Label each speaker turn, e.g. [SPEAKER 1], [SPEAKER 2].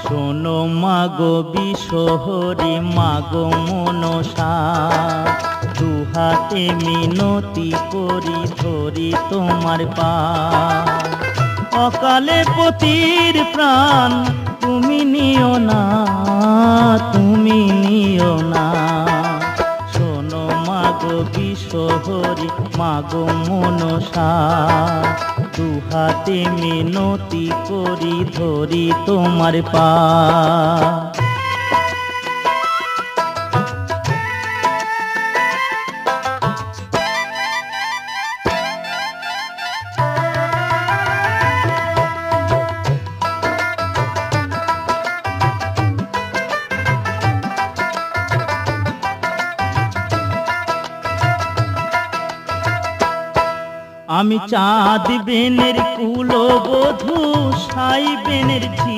[SPEAKER 1] শোনো মাগো বিশহরি মাগো মনসা, দুহাতে মিনতি করি ধরি তোমার পা। অকালে পতির প্রাণ তুমি নিও না, তুমি নিও না। শোনো মাগো বিশহরি মাগো মনসা, দুহাতে মিনতি করি ধরি তোমার পা। আমি চাঁদ বেনের কুলবধূ, সাই বেনের ঝি